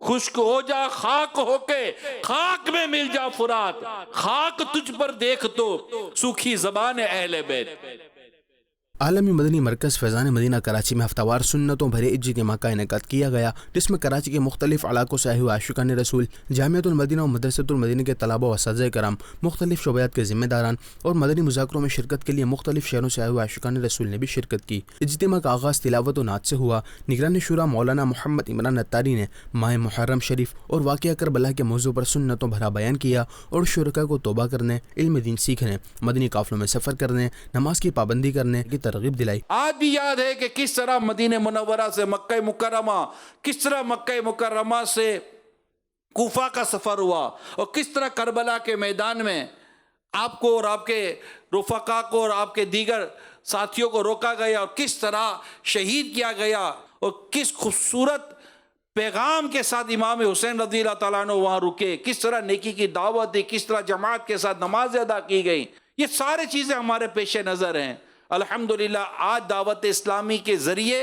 خشک ہو جا خاک ہو کے خاک میں مل جا فرات، خاک تجھ پر دیکھ تو سوکھی زبان اہل بیت۔ عالمی مدنی مرکز فیضان مدینہ کراچی میں ہفتہ وار سنتوں بھرے اجتماع کا انعقاد کیا گیا، جس میں کراچی کے مختلف علاقوں سے آئے ہوئے عاشقان رسول، جامعۃ المدینہ و مدرسۃ المدینہ کے طلباء و اساتذہ کرام، مختلف شعبات کے ذمہ داران اور مدنی مذاکروں میں شرکت کے لیے مختلف شہروں سے آئے ہوئے عاشقان رسول نے بھی شرکت کی۔ اجتماع کا آغاز تلاوت و نعت سے ہوا۔ نگران شورا مولانا محمد عمران اتاری نے ماہ محرم شریف اور واقعہ کربلا کے موضوع پر سنتوں بھرا بیان کیا اور شرکاء کو توبہ کرنے، علم دین سیکھنے، مدنی قافلوں میں سفر کرنے، نماز کی پابندی کرنے کی ترغیب دلائی۔ آج بھی یاد ہے کہ کس طرح مدینہ منورہ سے مکہ مکرمہ، کس طرح مکہ مکرمہ سے کوفہ کا سفر ہوا، اور کس طرح کربلا کے میدان میں آپ کو اور آپ کے رفقا کو اور آپ کے دیگر ساتھیوں کو روکا گیا، اور کس طرح شہید کیا گیا، اور کس خوبصورت پیغام کے ساتھ امام حسین رضی اللہ تعالیٰ عنہ وہاں رکے، کس طرح نیکی کی دعوت دی، کس طرح جماعت کے ساتھ نماز ادا کی گئی۔ یہ سارے چیزیں ہمارے پیش نظر ہیں۔ الحمدللہ آج دعوت اسلامی کے ذریعے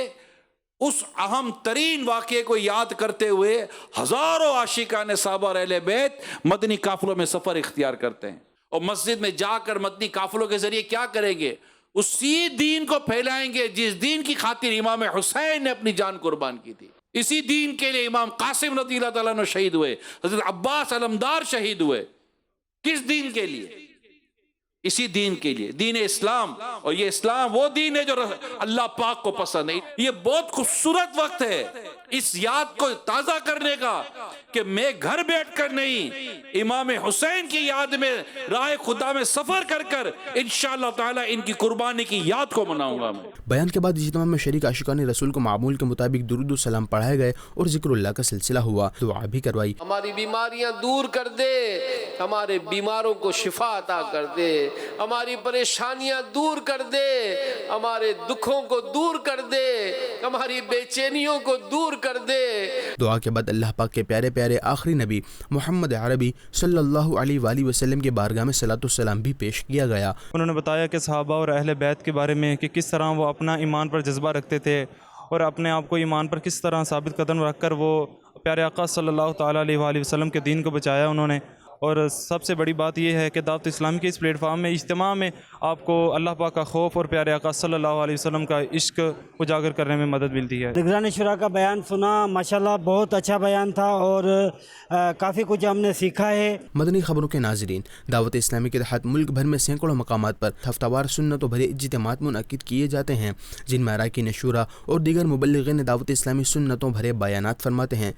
اس اہم ترین واقعے کو یاد کرتے ہوئے ہزاروں عاشقان صحابہ اور اہل بیت مدنی قافلوں میں سفر اختیار کرتے ہیں، اور مسجد میں جا کر مدنی قافلوں کے ذریعے کیا کریں گے؟ اسی دین کو پھیلائیں گے جس دین کی خاطر امام حسین نے اپنی جان قربان کی تھی۔ اسی دین کے لیے امام قاسم رضی اللہ تعالیٰ عنہ شہید ہوئے، حضرت عباس علمدار شہید ہوئے۔ کس دین کے لیے؟ اسی دین کے لیے، دین اسلام۔ اور یہ اسلام وہ دین ہے جو اللہ پاک کو پسند ہے۔ یہ بہت خوبصورت وقت ہے اس یاد کو تازہ کرنے کا کہ میں گھر بیٹھ کر نہیں، امام حسین کی یاد میں راہ خدا میں سفر کر کر انشاءاللہ تعالی ان کی قربانی کی یاد کو مناؤں گا میں۔ بیان کے بعد اجتماع میں شریک عاشقان رسول کو معمول کے مطابق درود و سلام پڑھائے گئے اور ذکر اللہ کا سلسلہ ہوا، دعا بھی کروائی۔ ہماری بیماریاں دور کر دے، ہمارے بیماروں کو شفا عطا کر دے، ہماری پریشانیاں دور کر دے، ہمارے دکھوں کو دور کر دے، ہماری بے چینیوں کو دور کر دے۔ دعا کے بعد اللہ پاک کے پیارے پیارے آخری نبی محمد عربی صلی اللہ علیہ وآلہ وسلم کے بارگاہ میں صلاۃ والسلام بھی پیش کیا گیا۔ انہوں نے بتایا کہ صحابہ اور اہل بیت کے بارے میں کہ کس طرح وہ اپنا ایمان پر جذبہ رکھتے تھے اور اپنے آپ کو ایمان پر کس طرح ثابت قدم رکھ کر وہ پیارے آقا صلی اللہ تعالیٰ علیہ وآلہ وسلم کے دین کو بچایا انہوں نے۔ اور سب سے بڑی بات یہ ہے کہ دعوت اسلام کے اس پلیٹ فارم میں اجتماع میں آپ کو اللہ پاک کا خوف اور پیارے آقا صلی اللہ علیہ وسلم کا عشق اجاگر کرنے میں مدد ملتی ہے۔ نگران شورا کا بیان سنا، ماشاءاللہ بہت اچھا بیان تھا اور کافی کچھ ہم نے سیکھا ہے۔ مدنی خبروں کے ناظرین، دعوت اسلامی کے تحت ملک بھر میں سینکڑوں مقامات پر ہفتہ وار سنتوں بھرے اجتماعات منعقد کیے جاتے ہیں، جن میں اراکین شورا اور دیگر مبلغین دعوت اسلامی سنتوں بھرے بیانات فرماتے ہیں۔